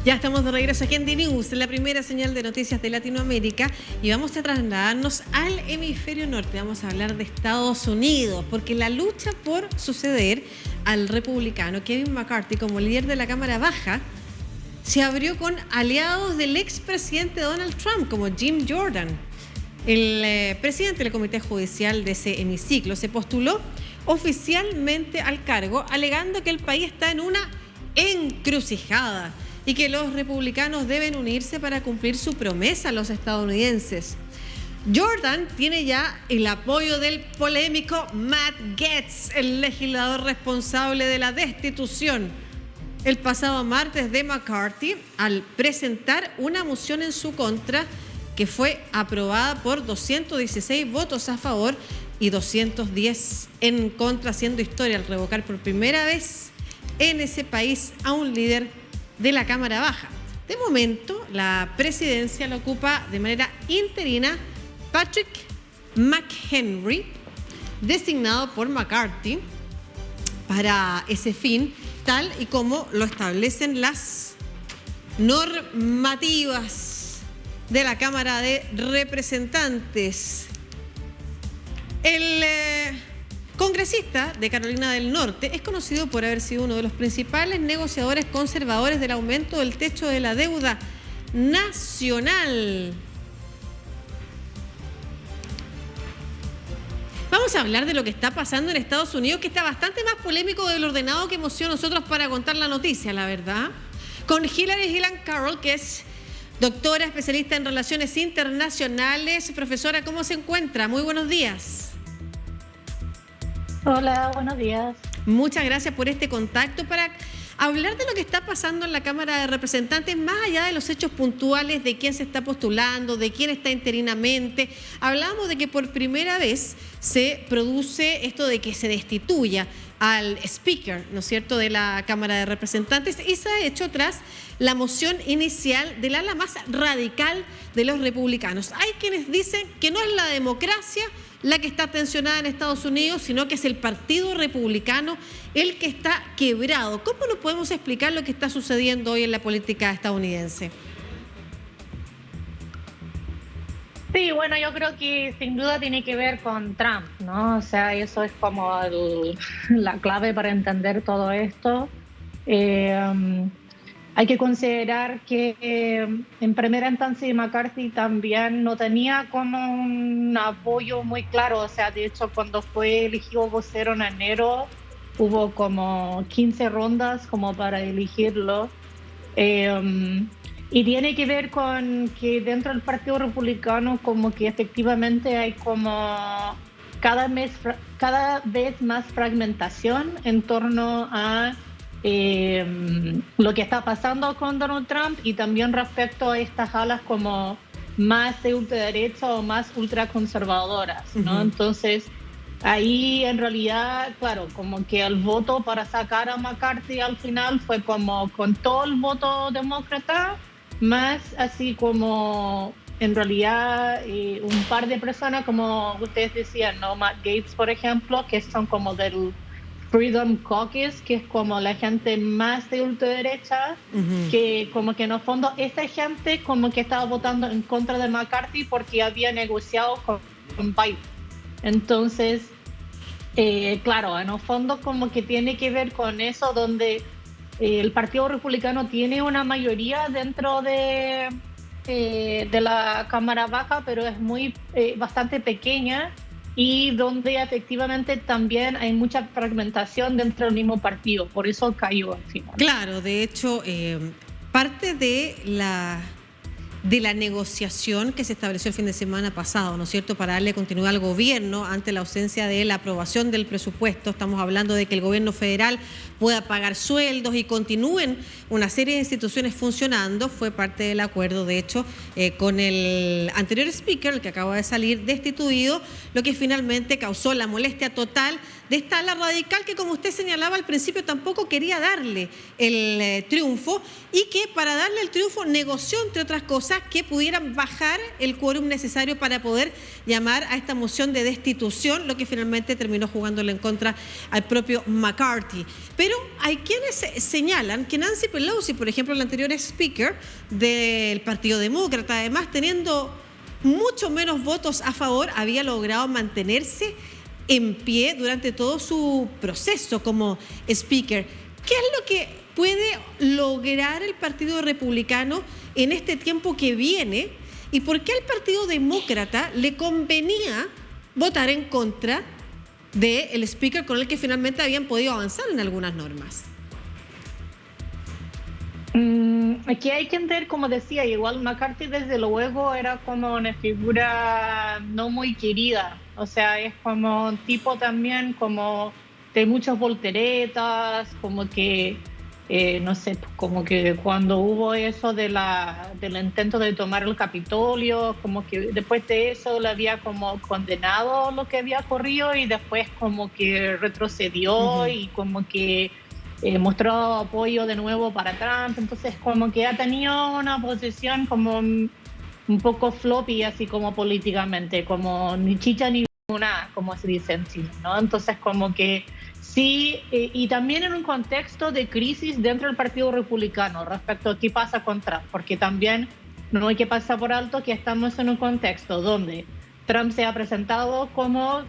Ya estamos de regreso aquí en DNews, la primera señal de noticias de Latinoamérica, y vamos a trasladarnos al hemisferio norte. Vamos a hablar de Estados Unidos, porque la lucha por suceder al republicano Kevin McCarthy como líder de la Cámara Baja se abrió con aliados del expresidente Donald Trump, como Jim Jordan. El presidente del Comité Judicial de ese hemiciclo se postuló oficialmente al cargo, alegando que el país está en una encrucijada y que los republicanos deben unirse para cumplir su promesa a los estadounidenses. Jordan tiene ya el apoyo del polémico Matt Gaetz, el legislador responsable de la destitución el pasado martes de McCarthy, al presentar una moción en su contra que fue aprobada por 216 votos a favor y 210 en contra, haciendo historia al revocar por primera vez en ese país a un líder de la Cámara Baja. De momento, la presidencia la ocupa de manera interina Patrick McHenry, designado por McCarthy para ese fin, tal y como lo establecen las normativas de la Cámara de Representantes. El congresista de Carolina del Norte es conocido por haber sido uno de los principales negociadores conservadores del aumento del techo de la deuda nacional. Vamos a hablar de lo que está pasando en Estados Unidos, que está bastante más polémico del ordenado que hemos sido nosotros para contar la noticia, la verdad. Con Hillary Gillan Carroll, que es doctora especialista en relaciones internacionales. Profesora, ¿cómo se encuentra? Muy buenos días. Hola, buenos días. Muchas gracias por este contacto para hablar de lo que está pasando en la Cámara de Representantes, más allá de los hechos puntuales de quién se está postulando, de quién está interinamente. Hablamos de que por primera vez se produce esto de que se destituya al speaker, ¿no es cierto?, de la Cámara de Representantes, y se ha hecho tras la moción inicial del ala más radical de los republicanos. Hay quienes dicen que no es la democracia la que está tensionada en Estados Unidos, sino que es el Partido Republicano el que está quebrado. ¿Cómo nos podemos explicar lo que está sucediendo hoy en la política estadounidense? Sí, bueno, yo creo que sin duda tiene que ver con Trump, ¿no? O sea, eso es como la clave para entender todo esto. Hay que considerar que en primera instancia McCarthy también no tenía como un apoyo muy claro. O sea, de hecho, cuando fue elegido vocero en enero, hubo como 15 rondas como para elegirlo. Y tiene que ver con que dentro del Partido Republicano como que efectivamente hay como cada vez más fragmentación en torno a lo que está pasando con Donald Trump, y también respecto a estas alas como más de ultraderecha o más ultraconservadoras, ¿no? Uh-huh. Entonces, ahí en realidad, claro, como que el voto para sacar a McCarthy al final fue como con todo el voto demócrata, más así como en realidad un par de personas, como ustedes decían, ¿no? Matt Gaetz, por ejemplo, que son como del Freedom Caucus, que es como la gente más de ultraderecha, uh-huh, que como que en el fondo esa gente como que estaba votando en contra de McCarthy porque había negociado con Biden. Entonces, claro, en el fondo como que tiene que ver con eso, donde el Partido Republicano tiene una mayoría dentro de la Cámara Baja, pero es bastante pequeña, y donde efectivamente también hay mucha fragmentación dentro del mismo partido. Por eso cayó al final. Claro, de hecho, parte de la negociación que se estableció el fin de semana pasado, ¿no es cierto?, para darle continuidad al gobierno ante la ausencia de la aprobación del presupuesto. Estamos hablando de que el gobierno federal pueda pagar sueldos y continúen una serie de instituciones funcionando. Fue parte del acuerdo, de hecho, con el anterior speaker, el que acaba de salir destituido, lo que finalmente causó la molestia total de esta ala radical que, como usted señalaba al principio, tampoco quería darle el triunfo, y que para darle el triunfo negoció, entre otras cosas, que pudieran bajar el quórum necesario para poder llamar a esta moción de destitución, lo que finalmente terminó jugándole en contra al propio McCarthy. Pero hay quienes señalan que Nancy Pelosi, por ejemplo, la anterior speaker del Partido Demócrata, además teniendo mucho menos votos a favor, había logrado mantenerse en pie durante todo su proceso como speaker. ¿Qué es lo que puede lograr el Partido Republicano en este tiempo que viene? ¿Y por qué al Partido Demócrata le convenía votar en contra del speaker con el que finalmente habían podido avanzar en algunas normas? Aquí hay que entender, como decía, igual McCarthy desde luego era como una figura no muy querida. O sea, es como un tipo también como de muchas volteretas, como que, no sé, como que cuando hubo eso del intento de tomar el Capitolio, como que después de eso le había como condenado lo que había ocurrido y después como que retrocedió y como que mostró apoyo de nuevo para Trump. Entonces como que ha tenido una posición como un poco floppy, así como políticamente, como ni chicha ni una, como se dice en Chile, ¿no? Entonces como que sí, y también en un contexto de crisis dentro del Partido Republicano respecto a qué pasa con Trump, porque también no hay que pasar por alto que estamos en un contexto donde Trump se ha presentado como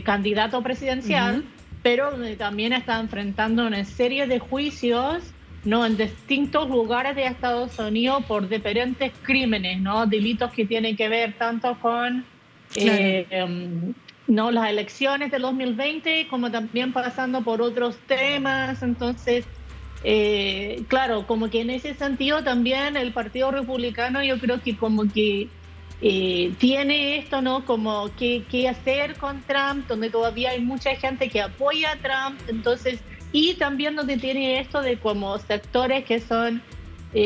candidato presidencial, pero donde también está enfrentando una serie de juicios, ¿no?, en distintos lugares de Estados Unidos por diferentes crímenes, ¿no?, delitos que tienen que ver tanto con no las elecciones del 2020 como también pasando por otros temas. Entonces, claro, como que en ese sentido también el Partido Republicano, yo creo que como que tiene esto, ¿no?, como qué hacer con Trump, donde todavía hay mucha gente que apoya a Trump. Entonces, y también donde tiene esto de como sectores que son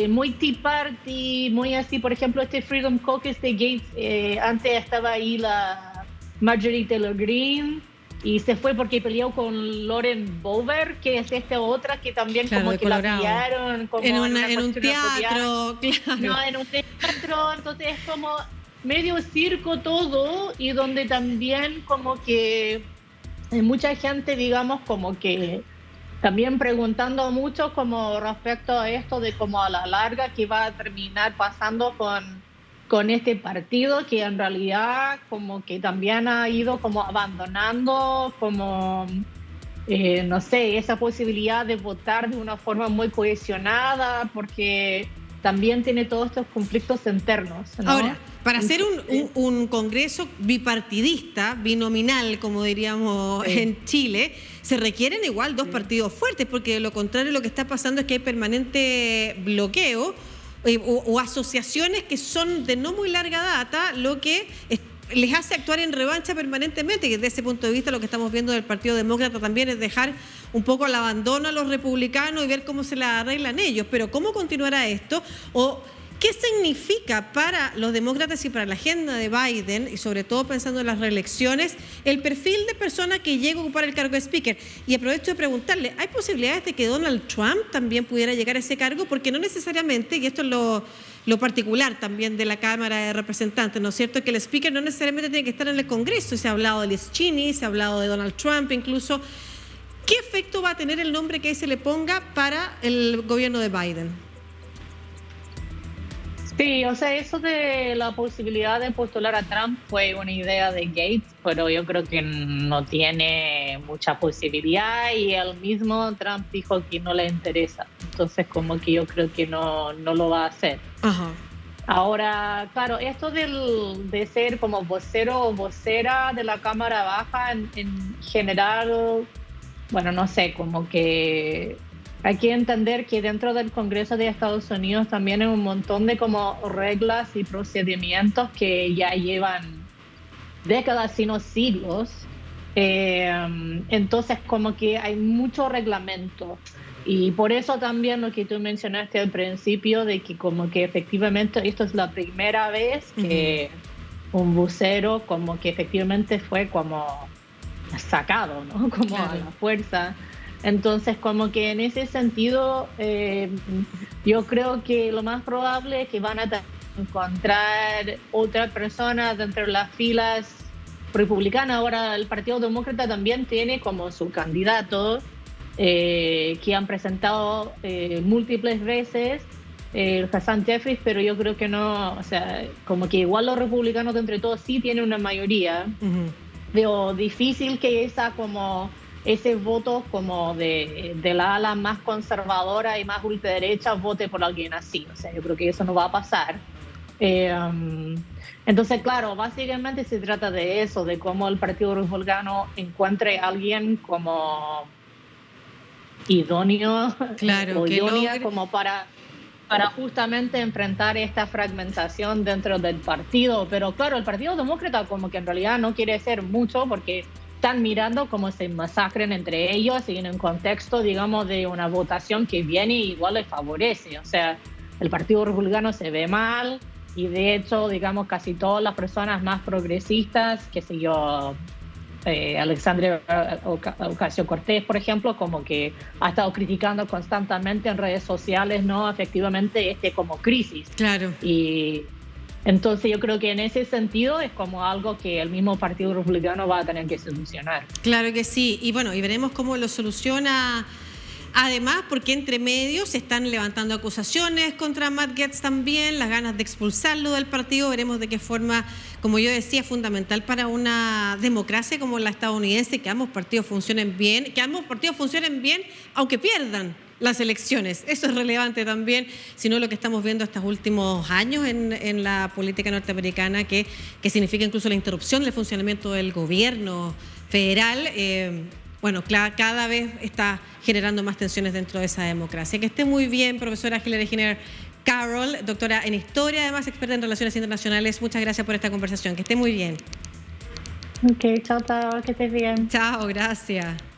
muy Tea Party, muy así, por ejemplo, este Freedom Caucus de Gates, antes estaba ahí la Marjorie Taylor Greene, y se fue porque peleó con Lauren Boebert, que es esta otra que también como que la pillaron como en un teatro, claro. No, en un teatro. Entonces es como medio circo todo, y donde también como que hay mucha gente, digamos, como que también preguntando mucho como respecto a esto de como a la larga que va a terminar pasando con este partido, que en realidad como que también ha ido como abandonando como, no sé, esa posibilidad de votar de una forma muy cohesionada, porque también tiene todos estos conflictos internos, ¿no? Ahora, para hacer un congreso bipartidista, binominal, como diríamos en Chile, se requieren igual dos partidos fuertes, porque de lo contrario lo que está pasando es que hay permanente bloqueo o asociaciones que son de no muy larga data, lo que les hace actuar en revancha permanentemente, que desde ese punto de vista lo que estamos viendo del Partido Demócrata también es dejar un poco al abandono a los republicanos y ver cómo se la arreglan ellos. Pero ¿cómo continuará esto? ¿O qué significa para los demócratas y para la agenda de Biden, y sobre todo pensando en las reelecciones, el perfil de persona que llega a ocupar el cargo de speaker? Y aprovecho de preguntarle, ¿hay posibilidades de que Donald Trump también pudiera llegar a ese cargo? Porque no necesariamente, y esto es lo particular también de la Cámara de Representantes, ¿no es cierto?, que el speaker no necesariamente tiene que estar en el Congreso. Se ha hablado de Liz Cheney, se ha hablado de Donald Trump incluso. ¿Qué efecto va a tener el nombre que se le ponga para el gobierno de Biden? Sí, o sea, eso de la posibilidad de postular a Trump fue una idea de Gates, pero yo creo que no tiene mucha posibilidad, y él mismo, Trump, dijo que no le interesa. Entonces, como que yo creo que no lo va a hacer. Ajá. Ahora, claro, esto de ser como vocero o vocera de la Cámara Baja en general, bueno, no sé, como que hay que entender que dentro del Congreso de Estados Unidos también hay un montón de como reglas y procedimientos que ya llevan décadas, sino siglos. Entonces como que hay mucho reglamento, y por eso también lo que tú mencionaste al principio, de que como que efectivamente esto es la primera vez que un vocero como que efectivamente fue como sacado, ¿no? Como Claro. a la fuerza. Entonces, como que en ese sentido, yo creo que lo más probable es que van a encontrar otra persona dentro de las filas republicanas. Ahora, el Partido Demócrata también tiene como su candidato que han presentado múltiples veces, Hakeem Jeffries, pero yo creo que no, o sea, como que igual los republicanos de entre todos sí tienen una mayoría. Veo difícil que ese voto como de la ala más conservadora y más ultraderecha vote por alguien así. O sea, yo creo que eso no va a pasar. Entonces, claro, básicamente se trata de eso, de cómo el Partido Republicano encuentre a alguien como idóneo, Claro, o que idónea logre... como para justamente enfrentar esta fragmentación dentro del partido. Pero claro, el Partido Demócrata como que en realidad no quiere hacer mucho porque están mirando cómo se masacren entre ellos y en un contexto, digamos, de una votación que viene y igual les favorece. O sea, el Partido Republicano se ve mal y de hecho, digamos, casi todas las personas más progresistas, qué sé yo, Alexandria Ocasio-Cortez, por ejemplo, como que ha estado criticando constantemente en redes sociales, ¿no? Efectivamente, como crisis. Claro. Y entonces yo creo que en ese sentido es como algo que el mismo Partido Republicano va a tener que solucionar. Claro que sí. Y bueno, y veremos cómo lo soluciona. Además, porque entre medios se están levantando acusaciones contra Matt Gaetz también, las ganas de expulsarlo del partido. Veremos de qué forma, como yo decía, es fundamental para una democracia como la estadounidense, que ambos partidos funcionen bien, aunque pierdan las elecciones. Eso es relevante también, sino lo que estamos viendo estos últimos años en la política norteamericana, que significa incluso la interrupción del funcionamiento del gobierno federal. Bueno, cada vez está generando más tensiones dentro de esa democracia. Que esté muy bien, profesora Hilary Giner Carroll, doctora en Historia, además experta en Relaciones Internacionales. Muchas gracias por esta conversación. Que esté muy bien. Ok, chao, que estés bien. Chao, gracias.